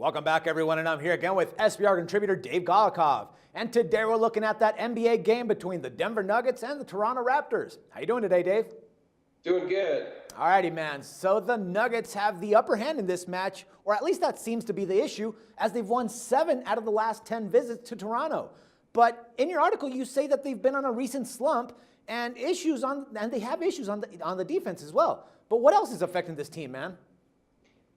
Welcome back, everyone, and I'm here again with SBR contributor Dave Golokhov. And today we're looking at that NBA game between the Denver Nuggets and the Toronto Raptors. How you doing today, Dave? Doing good. All righty, man. So the Nuggets have the upper hand in this match, or at least that seems to be the issue, as they've won 7 out of the last 10 visits to Toronto. But in your article, you say that they've been on a recent slump and they have issues on the defense as well. But what else is affecting this team, man?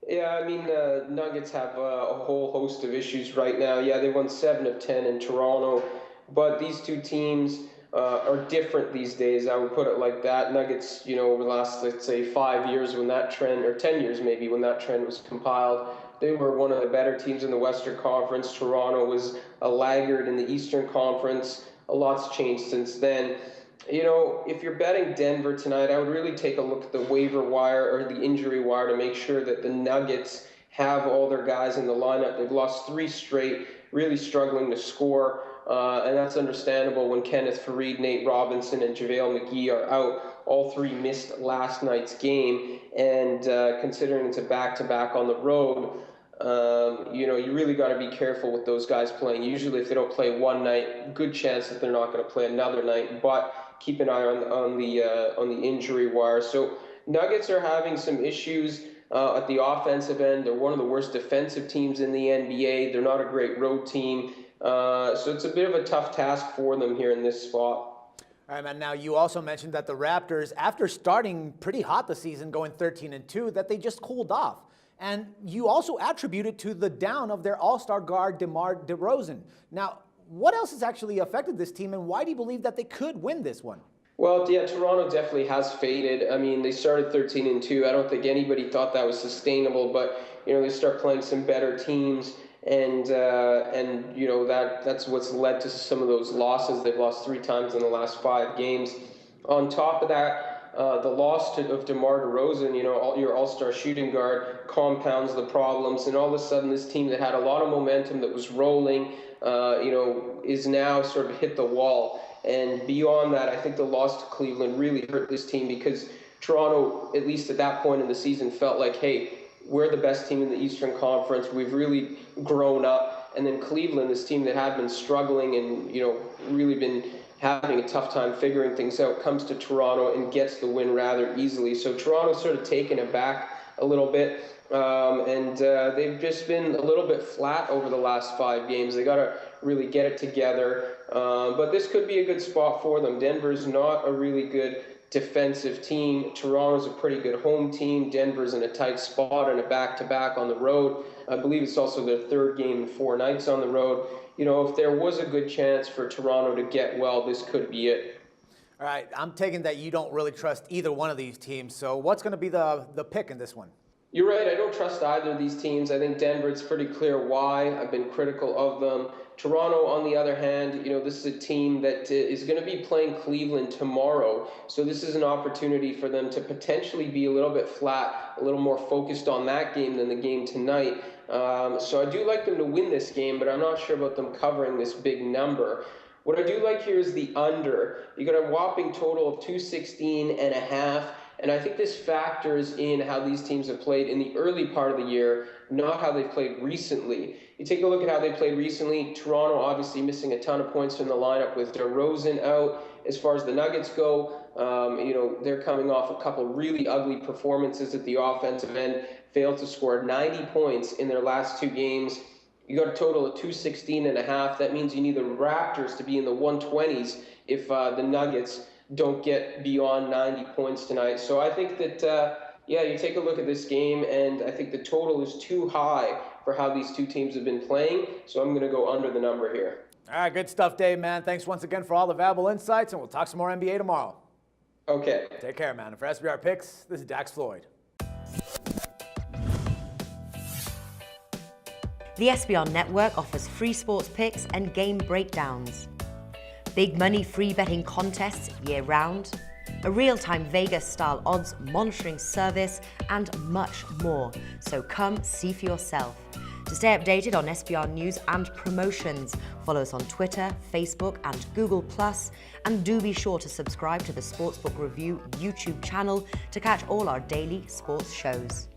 Yeah, I mean, Nuggets have a whole host of issues right now. Yeah, they won 7 of 10 in Toronto, but these two teams are different these days. I would put it like that. Nuggets, over the last, let's say, 5 years when that trend, or 10 years maybe, when that trend was compiled, they were one of the better teams in the Western Conference. Toronto was a laggard in the Eastern Conference. A lot's changed since then. If you're betting Denver tonight, I would really take a look at the waiver wire or the injury wire to make sure that the Nuggets have all their guys in the lineup. They've lost 3 straight, really struggling to score, and that's understandable when Kenneth Faried, Nate Robinson, and JaVale McGee are out. All 3 missed last night's game, and considering it's a back-to-back on the road, you really got to be careful with those guys playing. Usually if they don't play one night, good chance that they're not going to play another night, but keep an eye on the injury wire. So Nuggets are having some issues at the offensive end. They're one of the worst defensive teams in the NBA. They're not a great road team. So it's a bit of a tough task for them here in this spot. All right, man. Now, you also mentioned that the Raptors, after starting pretty hot the season, going 13-2, that they just cooled off. And you also attribute it to the down of their all-star guard, DeMar DeRozan. Now, what else has actually affected this team, and why do you believe that they could win this one? Well, yeah, Toronto definitely has faded. I mean, they started 13-2. I don't think anybody thought that was sustainable, but, they start playing some better teams, and that's what's led to some of those losses. They've lost 3 times in the last 5 games. On top of that, the loss of DeMar DeRozan, your all-star shooting guard, compounds the problems, and all of a sudden this team that had a lot of momentum, that was rolling, is now sort of hit the wall. And beyond that, I think the loss to Cleveland really hurt this team because Toronto, at least at that point in the season, felt like, hey, we're the best team in the Eastern Conference. We've really grown up. And then Cleveland, this team that had been struggling and, really been having a tough time figuring things out, comes to Toronto and gets the win rather easily. So Toronto's sort of taken it back a little bit. And they've just been a little bit flat over the last 5 games. They got to really get it together. But this could be a good spot for them. Denver's not a really good defensive team. Toronto's a pretty good home team. Denver's in a tight spot and a back-to-back on the road. I believe it's also their 3rd game in 4 nights on the road. If there was a good chance for Toronto to get well, this could be it. All right, I'm taking that you don't really trust either one of these teams. So what's going to be the pick in this one? You're right. I don't trust either of these teams. I think Denver, it's pretty clear why. I've been critical of them. Toronto, on the other hand, this is a team that is going to be playing Cleveland tomorrow. So this is an opportunity for them to potentially be a little bit flat, a little more focused on that game than the game tonight. So I do like them to win this game, but I'm not sure about them covering this big number. What I do like here is the under. You got a whopping total of 216.5. And I think this factors in how these teams have played in the early part of the year, not how they've played recently. You take a look at how they played recently. Toronto obviously missing a ton of points from the lineup with DeRozan out. As far as the Nuggets go, they're coming off a couple really ugly performances at the offensive end, failed to score 90 points in their last 2 games. You got a total of 216.5. That means you need the Raptors to be in the 120s if the Nuggets don't get beyond 90 points tonight. So I think that, you take a look at this game, and I think the total is too high for how these two teams have been playing. So I'm going to go under the number here. All right, good stuff, Dave, man. Thanks once again for all the valuable insights, and we'll talk some more NBA tomorrow. Okay. Take care, man. And for SBR Picks, this is Dax Floyd. The SBR Network offers free sports picks and game breakdowns, big money free betting contests year-round, a real-time Vegas-style odds monitoring service, and much more. So come see for yourself. To stay updated on SBR news and promotions, follow us on Twitter, Facebook, and Google+, and do be sure to subscribe to the Sportsbook Review YouTube channel to catch all our daily sports shows.